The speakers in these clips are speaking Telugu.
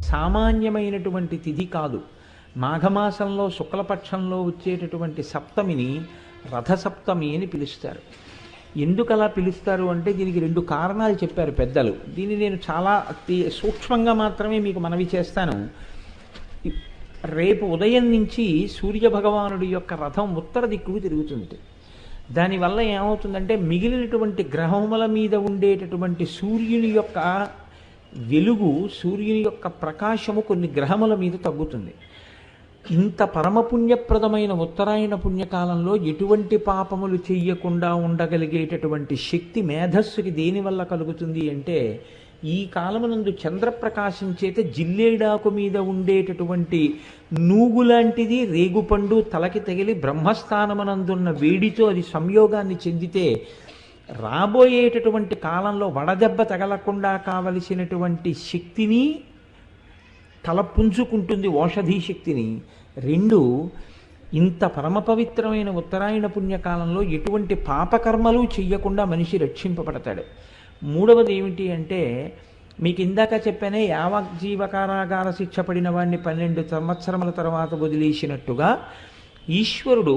సామాన్యమైనటువంటి తిథి కాదు. మాఘమాసంలో శుక్లపక్షంలో వచ్చేటటువంటి సప్తమిని రథసప్తమి అని పిలుస్తారు. ఎందుకు అలా పిలుస్తారు అంటే దీనికి రెండు కారణాలు చెప్పారు పెద్దలు. దీన్ని నేను చాలా సూక్ష్మంగా మాత్రమే మీకు మనవి చేస్తాను. రేపు ఉదయం నుంచి సూర్యభగవానుడి యొక్క రథం ఉత్తర దిక్కుకు తిరుగుతుంది. దానివల్ల ఏమవుతుందంటే మిగిలినటువంటి గ్రహముల మీద ఉండేటటువంటి సూర్యుని యొక్క వెలుగు, సూర్యుని యొక్క ప్రకాశము కొన్ని గ్రహముల మీద తగ్గుతుంది. ఇంత పరమపుణ్యప్రదమైన ఉత్తరాయణ పుణ్యకాలంలో ఎటువంటి పాపములు చెయ్యకుండా ఉండగలిగేటటువంటి శక్తి మేధస్సుకి దేనివల్ల కలుగుతుంది అంటే, ఈ కాలమునందు చంద్రప్రకాశం చేత జిల్లేడాకు మీద ఉండేటటువంటి నూగులాంటిది రేగుపండు తలకి తగిలి బ్రహ్మస్థానమునందున్న వేడితో అది సంయోగాన్ని చెందితే రాబోయేటటువంటి కాలంలో వడదెబ్బ తగలకుండా కావలసినటువంటి శక్తిని తల పుంజుకుంటుంది, ఓషధీ శక్తిని. రెండు, ఇంత పరమ పవిత్రమైన ఉత్తరాయణ పుణ్యకాలంలో ఎటువంటి పాపకర్మలు చెయ్యకుండా మనిషి రక్షింపబడతాడు. మూడవది ఏమిటి అంటే, మీకు ఇందాక చెప్పానే యావజ్జీవ కారాగార శిక్ష పడిన వాడిని 12 సంవత్సరముల తర్వాత వదిలేసినట్టుగా ఈశ్వరుడు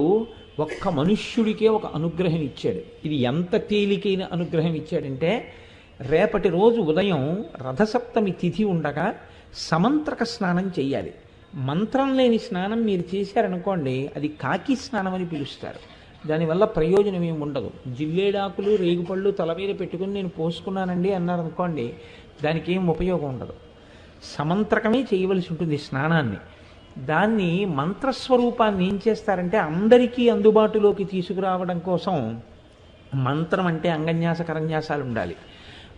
ఒక్క మనుష్యుడికే ఒక అనుగ్రహం ఇచ్చాడు. ఇది ఎంత తేలికైన అనుగ్రహం ఇచ్చాడంటే, రేపటి రోజు ఉదయం రథసప్తమి తిథి ఉండగా సమంత్రక స్నానం చెయ్యాలి. మంత్రం లేని స్నానం మీరు చేశారనుకోండి, అది కాకి స్నానం అని పిలుస్తారు. దానివల్ల ప్రయోజనం ఏమి ఉండదు. జిల్లేడాకులు రేగుపళ్ళు తల మీద పెట్టుకుని నేను పోసుకున్నానండి అన్నారనుకోండి, దానికి ఏం ఉపయోగం ఉండదు. సమంత్రకమే చేయవలసి ఉంటుంది స్నానాన్ని. దాన్ని మంత్రస్వరూపాన్ని ఏం చేస్తారంటే అందరికీ అందుబాటులోకి తీసుకురావడం కోసం మంత్రం అంటే అంగన్యాస కరన్యాసాలు ఉండాలి,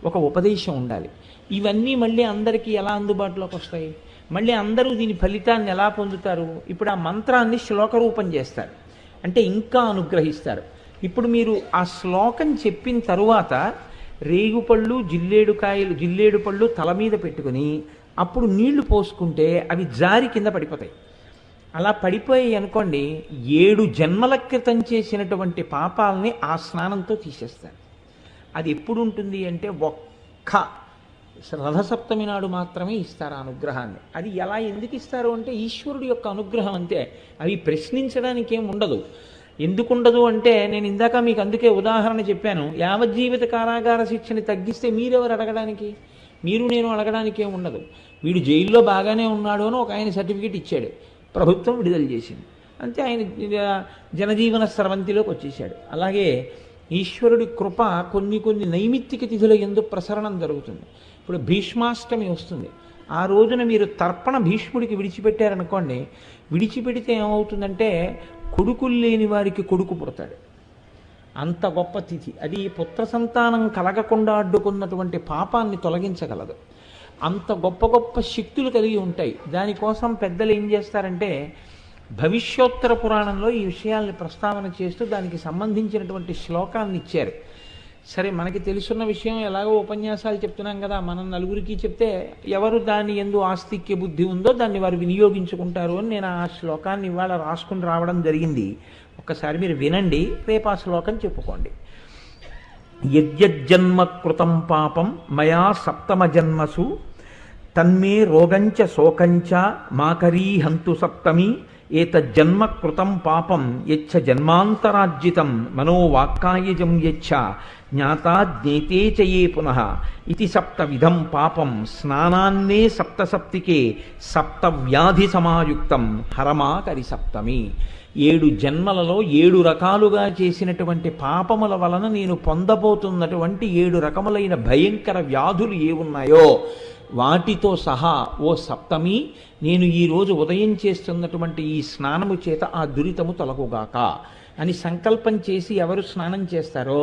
ఒక ఉపదేశం ఉండాలి. ఇవన్నీ మళ్ళీ అందరికీ ఎలా అందుబాటులోకి వస్తాయి? మళ్ళీ అందరూ దీని ఫలితాన్ని ఎలా పొందుతారు? ఇప్పుడు ఆ మంత్రాన్ని శ్లోక రూపం చేస్తారు, అంటే ఇంకా అనుగ్రహిస్తారు. ఇప్పుడు మీరు ఆ శ్లోకం చెప్పిన తరువాత రేగుపళ్ళు జిల్లేడు పళ్ళు తల మీద పెట్టుకుని అప్పుడు నీళ్లు పోసుకుంటే అవి జారి కింద పడిపోతాయి. అలా పడిపోయి అనుకోండి, 7 జన్మల క్రితం చేసినటువంటి పాపాలని ఆ స్నానంతో తీసేస్తారు. అది ఎప్పుడు ఉంటుంది అంటే ఒక్క రథసప్తమి నాడు మాత్రమే ఇస్తారు ఆ అనుగ్రహాన్ని. అది ఎలా ఎందుకు ఇస్తారు అంటే ఈశ్వరుడు యొక్క అనుగ్రహం అంతే. అవి ప్రశ్నించడానికి ఏం ఉండదు. ఎందుకుండదు అంటే, నేను ఇందాక మీకు అందుకే ఉదాహరణ చెప్పాను. యావజ్జీవిత కారాగార శిక్షని తగ్గిస్తే మీరెవరు అడగడానికి? మీరు నేను అడగడానికి ఏం ఉండదు. వీడు జైల్లో బాగానే ఉన్నాడు అని ఒక ఆయన సర్టిఫికేట్ ఇచ్చాడు, ప్రభుత్వం విడుదల చేసింది, అంతే. ఆయన జనజీవన స్రవంతిలోకి వచ్చేసాడు. అలాగే ఈశ్వరుడి కృప కొన్ని నైమిత్తిక తిథుల యందు ప్రసరణం జరుగుతుంది. ఇప్పుడు భీష్మాష్టమి వస్తుంది. ఆ రోజున మీరు తర్పణ భీష్ముడికి విడిచిపెట్టారనుకోండి, విడిచిపెడితే ఏమవుతుందంటే కొడుకులు లేని వారికి కొడుకు పుడతాడు. అంత గొప్ప తిథి అది. పుత్ర సంతానం కలగకుండా అడ్డుకున్నటువంటి పాపాన్ని తొలగించగలదు. అంత గొప్ప శక్తులు కలిగి ఉంటాయి. దానికోసం పెద్దలు ఏం చేస్తారంటే, భవిష్యోత్తర పురాణంలో ఈ విషయాల్ని ప్రస్తావన చేస్తూ దానికి సంబంధించినటువంటి శ్లోకాన్ని ఇచ్చారు. సరే, మనకి తెలుసున్న విషయం ఎలాగో ఉపన్యాసాలు చెప్తున్నాం కదా, మనం నలుగురికి చెప్తే ఎవరు దాని యందు ఆస్తిక్య బుద్ధి ఉందో దాన్ని వారు వినియోగించుకుంటారు అని నేను ఆ శ్లోకాన్ని ఇవాళ రాసుకుని రావడం జరిగింది. ఒక్కసారి మీరు వినండి, రేపు ఆ శ్లోకం చెప్పుకోండి. యజ్జన్మ కృతం పాపం మయా సప్తమ జన్మసు తన్మే రోగంచ శోకంచ మాకరీ హంతు సప్తమి ఏతజ్జన్మ కృతం పాపం యచ్చ జన్మాంతరార్జితం మనోవాక్కాయజం యచ్చ జ్ఞాతా జ్ఞేతే చయే పునః ఇది సప్తవిధం పాపం స్నానాన్నే సప్తసప్తికే సప్తవ్యాధి సమాయుక్తం హరమాకరి సప్తమి. 7 జన్మలలో 7 రకాలుగా చేసినటువంటి పాపముల వలన నేను పొందబోతున్నటువంటి 7 రకములైన భయంకర వ్యాధులు ఏ ఉన్నాయో వాటితో సహా ఓ సప్తమి, నేను ఈరోజు ఉదయం చేస్తున్నటువంటి ఈ స్నానము చేత ఆ దురితము తొలగుగాక అని సంకల్పం చేసి ఎవరు స్నానం చేస్తారో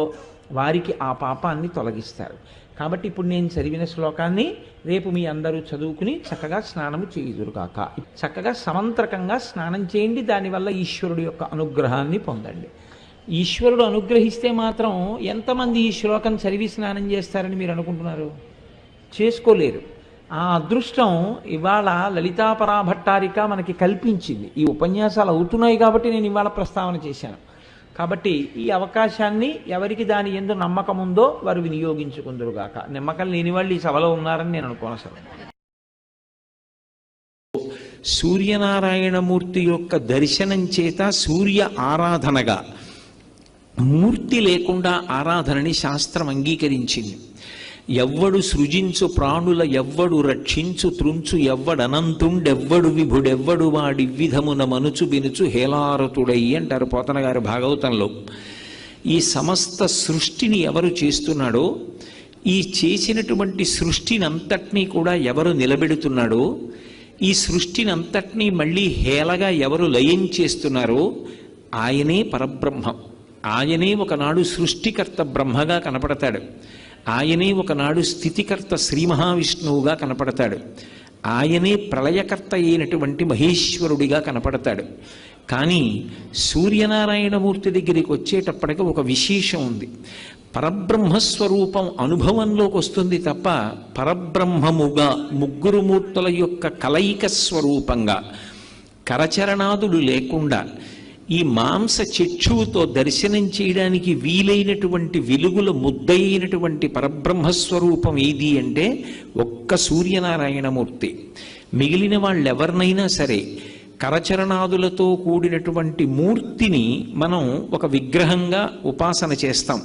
వారికి ఆ పాపాన్ని తొలగిస్తారు. కాబట్టి ఇప్పుడు నేను చదివిన శ్లోకాన్ని రేపు మీ అందరూ చదువుకుని చక్కగా స్నానము చేయుదురుగాక. చక్కగా సమంత్రకంగా స్నానం చేయండి. దానివల్ల ఈశ్వరుడు యొక్క అనుగ్రహాన్ని పొందండి. ఈశ్వరుడు అనుగ్రహిస్తే మాత్రం ఎంతమంది ఈ శ్లోకం చదివి స్నానం చేస్తారని మీరు అనుకుంటున్నారు? చేసుకోలేరు. ఆ అదృష్టం ఇవాళ లలితాపరాభట్టారిక మనకి కల్పించింది. ఈ ఉపన్యాసాలు అవుతున్నాయి కాబట్టి నేను ఇవాళ ప్రస్తావన చేశాను. కాబట్టి ఈ అవకాశాన్ని ఎవరికి దాని యందు నమ్మకం ఉందో వారు వినియోగించుకుందురుగాక. నమ్మకం లేని వాళ్ళు ఈ సభలో ఉన్నారని నేను అనుకోను అసలు. సూర్యనారాయణమూర్తి యొక్క దర్శనం చేత సూర్య ఆరాధనగా, మూర్తి లేకుండా ఆరాధనని శాస్త్రం అంగీకరించింది. ఎవ్వడు సృజించు ప్రాణుల ఎవ్వడు రక్షించు త్రుంచు ఎవ్వడనంతుండెవ్వడు విభుడెవ్వడు వాడి విధమున మనుచు బినుచు హేలారతుడై అంటారు పోతన గారి భాగవతంలో. ఈ సమస్త సృష్టిని ఎవరు చేస్తున్నాడో, ఈ చేసినటువంటి సృష్టిని అంతటినీ కూడా ఎవరు నిలబెడుతున్నాడో, ఈ సృష్టిని అంతటినీ మళ్ళీ హేళగా ఎవరు లయం చేస్తున్నారో ఆయనే పరబ్రహ్మం. ఆయనే ఒకనాడు సృష్టికర్త బ్రహ్మగా కనపడతాడు. ఆయనే ఒకనాడు స్థితికర్త శ్రీ మహావిష్ణువుగా కనపడతాడు. ఆయనే ప్రళయకర్త అయినటువంటి మహేశ్వరుడిగా కనపడతాడు. కానీ సూర్యనారాయణమూర్తి దగ్గరికి వచ్చేటప్పటికి ఒక విశేషం ఉంది. పరబ్రహ్మస్వరూపం అనుభవంలోకి వస్తుంది తప్ప పరబ్రహ్మముగా ముగ్గురు మూర్తుల యొక్క కలయిక స్వరూపంగా కరచరణాదులు లేకుండా ఈ మాంస చక్షువుతో దర్శనం చేయడానికి వీలైనటువంటి వెలుగుల ముద్దయినటువంటి పరబ్రహ్మస్వరూపం ఏది అంటే ఒక్క సూర్యనారాయణమూర్తి. మిగిలిన వాళ్ళెవరినైనా సరే కరచరణాదులతో కూడినటువంటి మూర్తిని మనం ఒక విగ్రహంగా ఉపాసన చేస్తాం.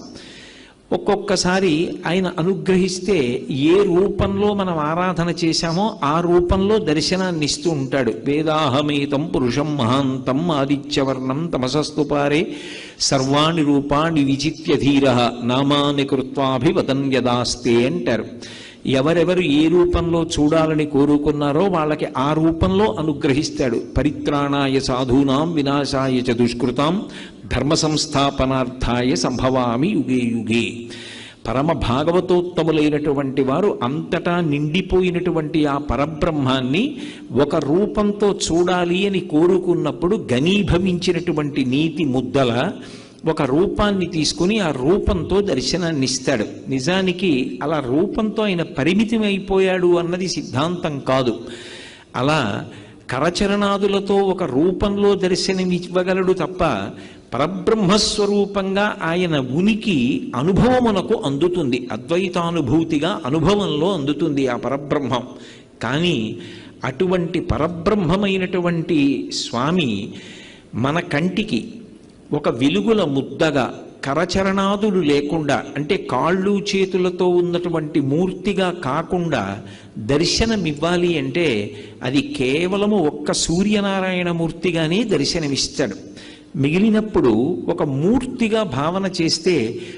ఒక్కొక్కసారి ఆయన అనుగ్రహిస్తే ఏ రూపంలో మనం ఆరాధన చేశామో ఆ రూపంలో దర్శనాన్ని ఇస్తూ ఉంటాడు. వేదాహమేతం పురుషం మహాంతం ఆదిత్యవర్ణం తమసస్తుపారే సర్వాణి రూపాణి విచిత్య ధీర నామాని కృత్వాభివదన్ యదాస్తే అంటారు. ఎవరెవరు ఏ రూపంలో చూడాలని కోరుకున్నారో వాళ్ళకి ఆ రూపంలో అనుగ్రహిస్తాడు. పరిత్రాణాయ సాధూనాం వినాశాయ చ దుష్కృతాం ధర్మ సంస్థాపనార్థాయ సంభవామి యుగే యుగే. పరమ భాగవతోత్తములైనటువంటి వారు అంతటా నిండిపోయినటువంటి ఆ పరబ్రహ్మాన్ని ఒక రూపంతో చూడాలి అని కోరుకున్నప్పుడు ఘనీభవించినటువంటి నీతి ముద్దల ఒక రూపాన్ని తీసుకుని ఆ రూపంతో దర్శనాన్ని ఇస్తాడు. నిజానికి అలా రూపంతో ఆయన పరిమితం అయిపోయాడు అన్నది సిద్ధాంతం కాదు. అలా కరచరణాదులతో ఒక రూపంలో దర్శనమివ్వగలడు తప్ప పరబ్రహ్మస్వరూపంగా ఆయన ఉనికి అనుభవమునకు అందుతుంది. అద్వైతానుభూతిగా అనుభవంలో అందుతుంది ఆ పరబ్రహ్మం. కానీ అటువంటి పరబ్రహ్మమైనటువంటి స్వామి మన కంటికి ఒక వెలుగుల ముద్దగా కరచరణాదులు లేకుండా, అంటే కాళ్ళు చేతులతో ఉన్నటువంటి మూర్తిగా కాకుండా దర్శనమివ్వాలి అంటే అది కేవలము ఒక్క సూర్యనారాయణమూర్తిగానే దర్శనమిస్తాడు. మిగిలినప్పుడు ఒక మూర్తిగా భావన చేస్తే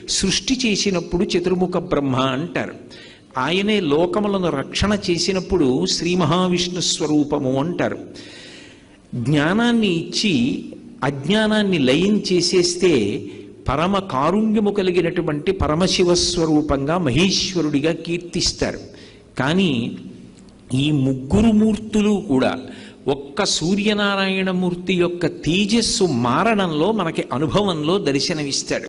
సృష్టి చేసినప్పుడు చతుర్ముఖ బ్రహ్మ అంటారు. ఆయనే లోకములను రక్షణ చేసినప్పుడు శ్రీ మహావిష్ణు స్వరూపము అంటారు. జ్ఞానాన్ని ఇచ్చి అజ్ఞానాన్ని లయం చేసేస్తే పరమ కారుణ్యము కలిగినటువంటి పరమశివస్వరూపంగా మహేశ్వరుడిగా కీర్తిస్తారు. కానీ ఈ ముగ్గురు మూర్తులు కూడా ఒక్క సూర్యనారాయణమూర్తి యొక్క తేజస్సు మారణంలో మనకి అనుభవంలో దర్శనమిస్తాడు.